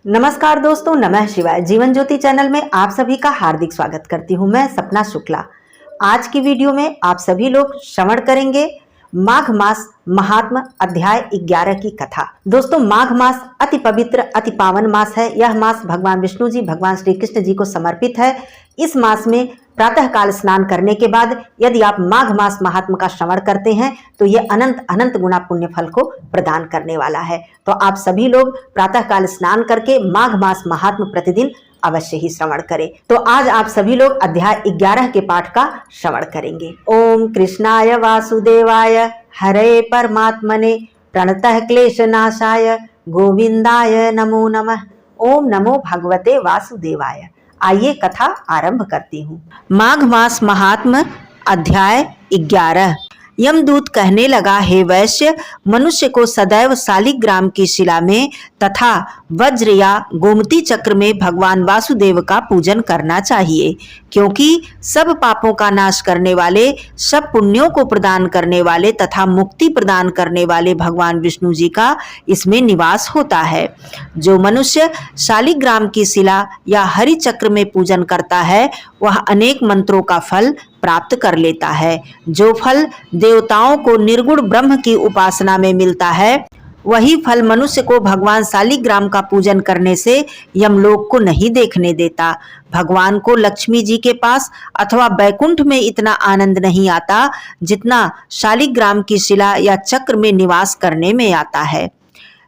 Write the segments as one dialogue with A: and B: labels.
A: नमस्कार दोस्तों, नमः शिवाय। जीवन ज्योति चैनल में आप सभी का हार्दिक स्वागत करती हूं। मैं सपना शुक्ला। आज की वीडियो में आप सभी लोग श्रवण करेंगे माघ मास महात्म अध्याय 11 की कथा। दोस्तों, माघ मास अति पवित्र अति पावन मास है। यह मास भगवान विष्णु जी, भगवान श्री कृष्ण जी को समर्पित है। इस मास में प्रातः काल स्नान करने के बाद यदि आप माघ मास महात्म का श्रवण करते हैं तो ये अनंत अनंत गुना पुण्य फल को प्रदान करने वाला है। तो आप सभी लोग प्रातः काल स्नान करके माघ मास महात्म प्रतिदिन अवश्य ही श्रवण करें। तो आज आप सभी लोग अध्याय 11 के पाठ का श्रवण करेंगे। ओम कृष्णाय वासुदेवाय हरे परमात्मने प्रणतः क्लेशनाशाय गोविंदाय नमो नमः। ओम नमो भगवते वासुदेवाय। आइए कथा आरंभ करती हूँ। माघ मास महात्म अध्याय 11। यमदूत कहने लगा, हे वैश्य, मनुष्य को सदैव शालिग्राम की शिला में तथा वज्र या गोमती चक्र में भगवान वासुदेव का पूजन करना चाहिए, क्योंकि सब पापों का नाश करने वाले, सब पुण्यों को प्रदान करने वाले तथा मुक्ति प्रदान करने वाले भगवान विष्णु जी का इसमें निवास होता है। जो मनुष्य शालिग्राम की शिला या हरि चक्र में पूजन करता है वह अनेक मंत्रों का फल प्राप्त कर लेता है। जो फल देवताओं को निर्गुण ब्रह्म की उपासना में मिलता है वही फल मनुष्य को भगवान शालिग्राम का पूजन करने से यमलोक को नहीं देखने देता। भगवान को लक्ष्मी जी के पास अथवा बैकुंठ में इतना आनंद नहीं आता जितना शालिग्राम की शिला या चक्र में निवास करने में आता है।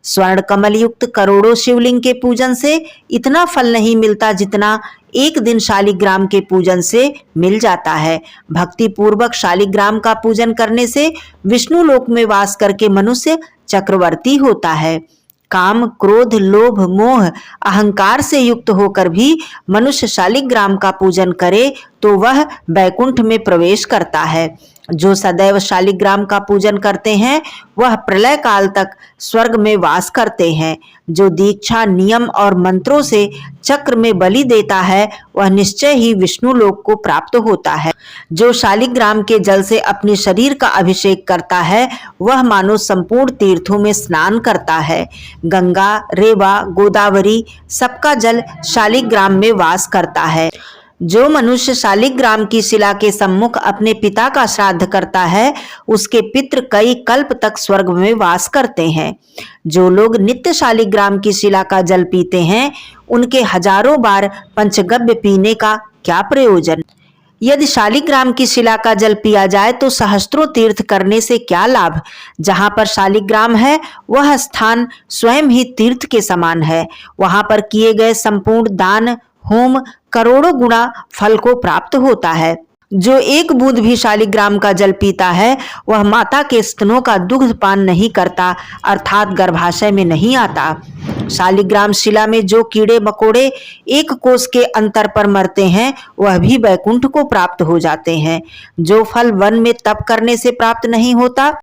A: स्वर्ण कमल युक्त करोड़ों शिवलिंग के पूजन से इतना फल नहीं मिलता जितना एक दिन शालिग्राम के पूजन से मिल जाता है। भक्ति पूर्वक शालिग्राम का पूजन करने से विष्णु लोक में वास करके मनुष्य चक्रवर्ती होता है। काम, क्रोध, लोभ, मोह, अहंकार से युक्त होकर भी मनुष्य शालिग्राम का पूजन करे तो वह बैकुंठ में प्रवेश करता है। जो सदैव शालिग्राम का पूजन करते हैं वह प्रलय काल तक स्वर्ग में वास करते हैं। जो दीक्षा, नियम और मंत्रों से चक्र में बलि देता है वह निश्चय ही विष्णु लोक को प्राप्त होता है। जो शालिग्राम के जल से अपने शरीर का अभिषेक करता है वह मानो संपूर्ण तीर्थों में स्नान करता है। गंगा, रेवा, गोदावरी सबका जल शालिग्राम में वास करता है। जो मनुष्य शालिग्राम की शिला के सम्मुख अपने पिता का श्राद्ध करता है उसके पितृ कई कल्प तक स्वर्ग में वास करते हैं। जो लोग नित्य शालिग्राम की शिला का जल पीते हैं उनके हजारों बार पंचगव्य पीने का क्या प्रयोजन। यदि शालिग्राम की शिला का जल पिया जाए तो सहस्त्रों तीर्थ करने से क्या लाभ। जहाँ पर शालिग्राम है वह स्थान स्वयं ही तीर्थ के समान है। वहां पर किए गए संपूर्ण दान, होम करोड़ों गुना फल को प्राप्त होता है। जो एक बूंद भी शालिग्राम का जल पीता है वह माता के स्तनों का दुग्ध पान नहीं करता, अर्थात गर्भाशय में नहीं आता। शालिग्राम शिला में जो कीड़े मकोड़े एक कोस के अंतर पर मरते हैं वह भी बैकुंठ को प्राप्त हो जाते हैं। जो फल वन में तप करने से प्राप्त नहीं होता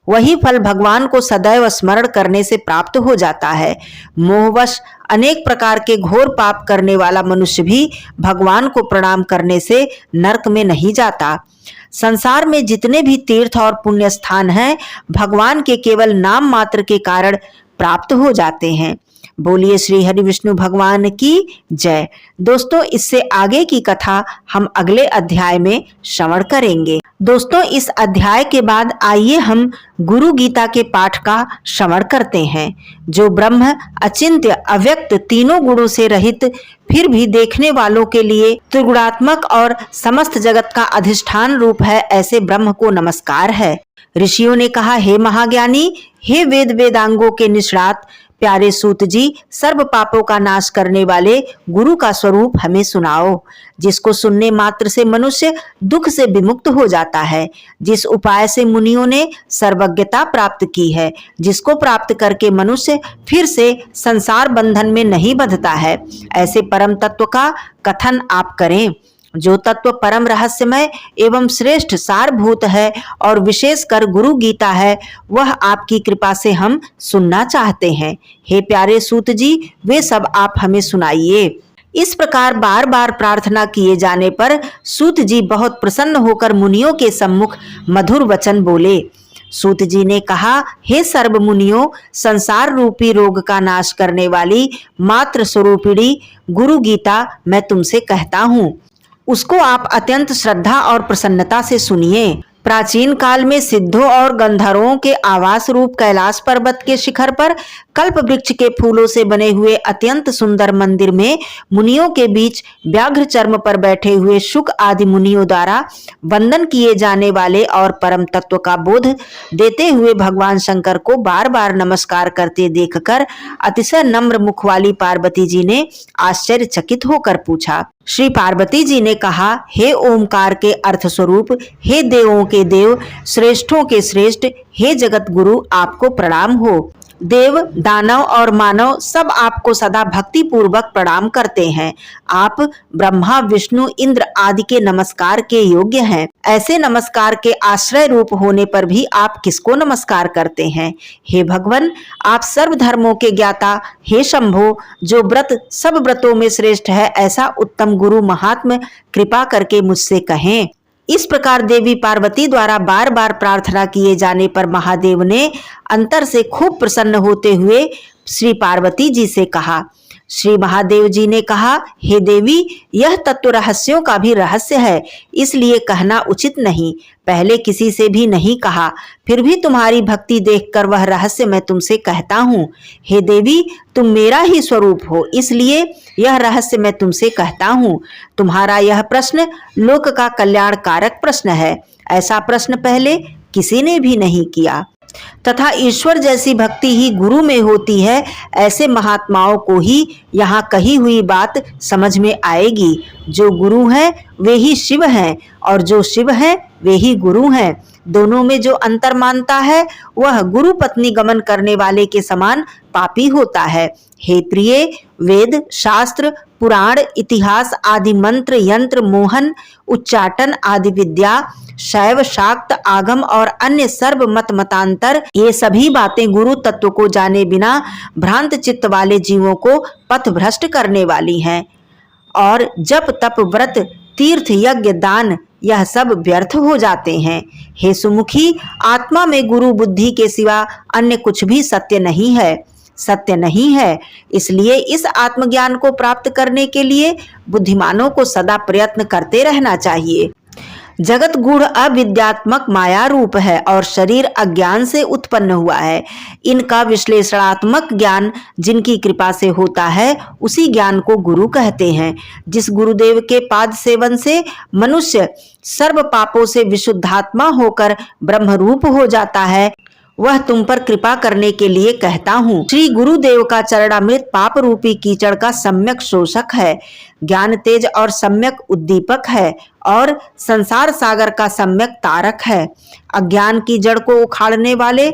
A: वही फल भगवान को सदैव स्मरण करने से प्राप्त हो जाता है। मोहवश अनेक प्रकार के घोर पाप करने वाला मनुष्य भी भगवान को प्रणाम करने से नरक में नहीं जाता। संसार में जितने भी तीर्थ और पुण्य स्थान हैं भगवान के केवल नाम मात्र के कारण प्राप्त हो जाते हैं। बोलिए श्री हरि विष्णु भगवान की जय। दोस्तों, इससे आगे की कथा हम अगले अध्याय में श्रवण करेंगे। दोस्तों, इस अध्याय के बाद आइए हम गुरु गीता के पाठ का श्रवण करते हैं। जो ब्रह्म अचिंत्य, अव्यक्त, तीनों गुणों से रहित फिर भी देखने वालों के लिए त्रिगुणात्मक और समस्त जगत का अधिष्ठान रूप है, ऐसे ब्रह्म को नमस्कार है। ऋषियों ने कहा, हे महाज्ञानी, हे वेद वेदांगों के निष्णात प्यारे सूत जी, सर्व पापों का नाश करने वाले गुरु का स्वरूप हमें सुनाओ, जिसको सुनने मात्र से मनुष्य दुख से विमुक्त हो जाता है। जिस उपाय से मुनियों ने सर्वज्ञता प्राप्त की है, जिसको प्राप्त करके मनुष्य फिर से संसार बंधन में नहीं बंधता है, ऐसे परम तत्व का कथन आप करें। जो तत्व परम रहस्यमय एवं श्रेष्ठ सारभूत है और विशेषकर गुरु गीता है वह आपकी कृपा से हम सुनना चाहते हैं। हे प्यारे सूत जी, वे सब आप हमें सुनाइए। इस प्रकार बार बार प्रार्थना किए जाने पर सूत जी बहुत प्रसन्न होकर मुनियों के सम्मुख मधुर वचन बोले। सूत जी ने कहा, हे सर्व मुनियों, संसार रूपी रोग का नाश करने वाली मात्र स्वरूपिणी गुरु गीता मैं तुमसे कहता हूँ, उसको आप अत्यंत श्रद्धा और प्रसन्नता से सुनिए। प्राचीन काल में सिद्धों और गंधर्वों के आवास रूप कैलाश पर्वत के शिखर पर कल्प वृक्ष के फूलों से बने हुए अत्यंत सुंदर मंदिर में मुनियों के बीच व्याघ्र चर्म पर बैठे हुए शुक आदि मुनियों द्वारा वंदन किए जाने वाले और परम तत्व का बोध देते हुए भगवान शंकर को बार बार नमस्कार करते देखकर अतिशय नम्र मुख वाली पार्वती जी ने आश्चर्यचकित होकर पूछा। श्री पार्वती जी ने कहा, हे ओमकार के अर्थ स्वरूप, हे देवों के देव, श्रेष्ठों के श्रेष्ठ, हे जगत गुरु, आपको प्रणाम हो। देव, दानव और मानव सब आपको सदा भक्ति पूर्वक प्रणाम करते हैं। आप ब्रह्मा, विष्णु, इंद्र आदि के नमस्कार के योग्य हैं। ऐसे नमस्कार के आश्रय रूप होने पर भी आप किसको नमस्कार करते हैं? हे भगवान, आप सर्व धर्मों के ज्ञाता, हे शंभो, जो व्रत सब व्रतों में श्रेष्ठ है, ऐसा उत्तम गुरु महात्मा कृपा करके मुझसे कहें। इस प्रकार देवी पार्वती द्वारा बार बार प्रार्थना किए जाने पर महादेव ने अंतर से खूब प्रसन्न होते हुए श्री पार्वती जी से कहा। श्री महादेव जी ने कहा, हे देवी, यह तत्व रहस्यों का भी रहस्य है, इसलिए कहना उचित नहीं। पहले किसी से भी नहीं कहा, फिर भी तुम्हारी भक्ति देखकर वह रहस्य मैं तुमसे कहता हूँ। हे देवी, तुम मेरा ही स्वरूप हो, इसलिए यह रहस्य मैं तुमसे कहता हूँ। तुम्हारा यह प्रश्न लोक का कल्याणकारक प्रश्न है। ऐसा प्रश्न पहले किसी ने भी नहीं किया। तथा ईश्वर जैसी भक्ति ही गुरु में होती है, ऐसे महात्माओं को ही यहाँ कही हुई बात समझ में आएगी। जो गुरु हैं वे ही शिव हैं, और जो शिव हैं वे ही गुरु हैं। दोनों में जो अंतर मानता है वह गुरु पत्नी गमन करने वाले के समान पापी होता है। हे प्रिय, वेद, शास्त्र, पुराण, इतिहास आदि मंत्र, यंत्र, मोहन, उच्चाटन आदि विद्या, शैव, शाक्त, आगम और अन्य सर्व मत मतांतर, ये सभी बातें गुरु तत्व को जाने बिना भ्रांत चित्त वाले जीवों को पथ भ्रष्ट करने वाली हैं। और जप, तप, व्रत, तीर्थ, यज्ञ, दान, यह सब व्यर्थ हो जाते हैं। हे सुमुखी, आत्मा में गुरु बुद्धि के सिवा अन्य कुछ भी सत्य नहीं है। इसलिए इस आत्मज्ञान को प्राप्त करने के लिए बुद्धिमानों को सदा प्रयत्न करते रहना चाहिए। जगत गूढ़ अविद्यात्मक माया रूप है और शरीर अज्ञान से उत्पन्न हुआ है। इनका विश्लेषणात्मक ज्ञान जिनकी कृपा से होता है, उसी ज्ञान को गुरु कहते हैं। जिस गुरुदेव के पाद सेवन से मनुष्य सर्व पापों से विशुद्धात्मा होकर ब्रह्मरूप हो जाता है, वह तुम पर कृपा करने के लिए कहता हूँ। श्री गुरुदेव का चरणामृत पाप रूपी कीचड़ का सम्यक शोषक है, ज्ञान तेज और सम्यक उद्दीपक है, और संसार सागर का सम्यक तारक है। अज्ञान की जड़ को उखाड़ने वाले,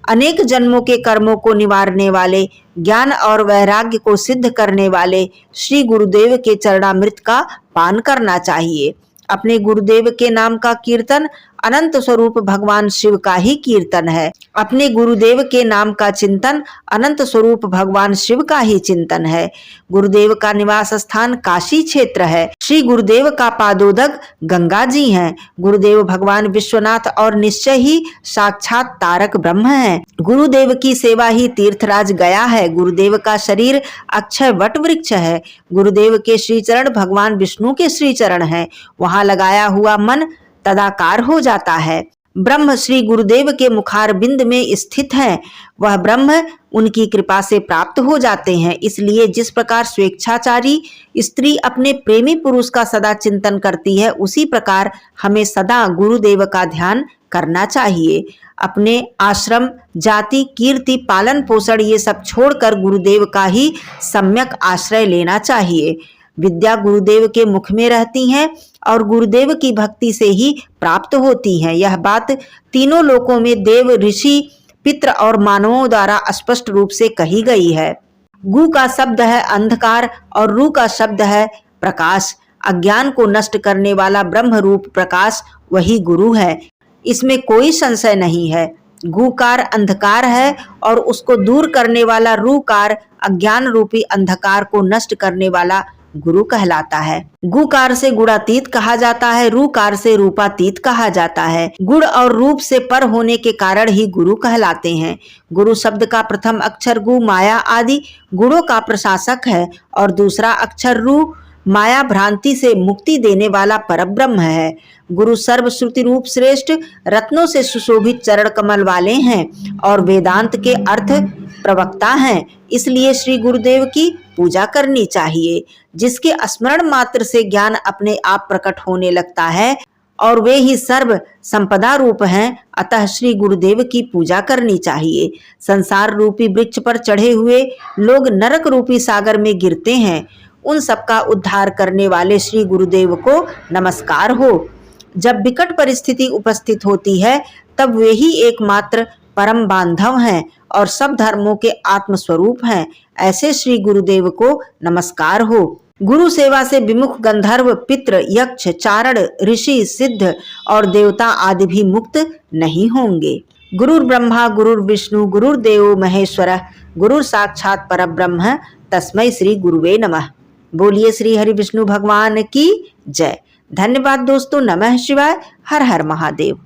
A: अनेक जन्मों के कर्मों को निवारने वाले, ज्ञान और वैराग्य को सिद्ध करने वाले श्री गुरुदेव के चरणामृत का पान करना चाहिए। अपने गुरुदेव के नाम का कीर्तन अनंत स्वरूप भगवान शिव का ही कीर्तन है। अपने गुरुदेव के नाम का चिंतन अनंत स्वरूप भगवान शिव का ही चिंतन है। गुरुदेव का निवास स्थान काशी क्षेत्र है। श्री गुरुदेव का पादोदक गंगा जी हैं। गुरुदेव भगवान विश्वनाथ और निश्चय ही साक्षात तारक ब्रह्म हैं। गुरुदेव की सेवा ही तीर्थराज गया है। गुरुदेव का शरीर अक्षय वट वृक्ष है। गुरुदेव के श्री चरण भगवान विष्णु के श्री चरण है। वहां लगाया हुआ मन तदाकार हो जाता है। ब्रह्म श्री गुरुदेव के मुखार बिंद में स्थित है। वह ब्रह्म उनकी कृपा से प्राप्त हो जाते हैं। इसलिए जिस प्रकार स्वेच्छाचारी स्त्री अपने प्रेमी पुरुष का सदा चिंतन करती है, उसी प्रकार हमें सदा गुरुदेव का ध्यान करना चाहिए। अपने आश्रम, जाति, कीर्ति, पालन पोषण ये सब छोड़कर गुरुदेव का ही सम्यक आश्रय लेना चाहिए। विद्या गुरुदेव के मुख में रहती हैं और गुरुदेव की भक्ति से ही प्राप्त होती हैं। यह बात तीनों लोकों में देव, ऋषि, पितृ और मानवों द्वारा स्पष्ट रूप से कही गई है। गु का शब्द है अंधकार और रु का शब्द है प्रकाश। अज्ञान को नष्ट करने वाला ब्रह्म रूप प्रकाश वही गुरु है, इसमें कोई संशय नहीं है। गुकार अंधकार है और उसको दूर करने वाला रूकार अज्ञान रूपी अंधकार को नष्ट करने वाला गुरु कहलाता है। गुकार से गुणातीत कहा जाता है, रूकार से रूपातीत कहा जाता है। गुण और रूप से पर होने के कारण ही गुरु कहलाते हैं। गुरु शब्द का प्रथम अक्षर गु माया आदि गुणों का प्रशासक है और दूसरा अक्षर रू माया भ्रांति से मुक्ति देने वाला परब्रह्म है। गुरु सर्वश्रुति रूप श्रेष्ठ रत्नों से सुशोभित चरण कमल वाले हैं और वेदांत के अर्थ प्रवक्ता हैं। इसलिए श्री गुरुदेव की पूजा करनी चाहिए, जिसके स्मरण मात्र से ज्ञान अपने आप प्रकट होने लगता है और वे ही सर्व संपदा रूप हैं। अतः श्री गुरुदेव की पूजा करनी चाहिए। संसार रूपी वृक्ष पर चढ़े हुए लोग नरक रूपी सागर में गिरते हैं। उन सबका उद्धार करने वाले श्री गुरुदेव को नमस्कार हो। जब विकट परिस्थिति उपस्थित होती है तब वे ही एकमात्र परम बांधव हैं और सब धर्मों के आत्मस्वरूप हैं। ऐसे श्री गुरुदेव को नमस्कार हो। गुरु सेवा से विमुख गंधर्व, पितृ, यक्ष, चारण, ऋषि, सिद्ध और देवता आदि भी मुक्त नहीं होंगे। गुरुर् ब्रह्मा गुरुर् विष्णु गुरुर्देवो महेश्वरः गुरुर् साक्षात् परब्रह्म तस्मै श्री गुरुवे नमः। बोलिए श्री हरि विष्णु भगवान की जय। धन्यवाद दोस्तों। नमः शिवाय। हर हर महादेव।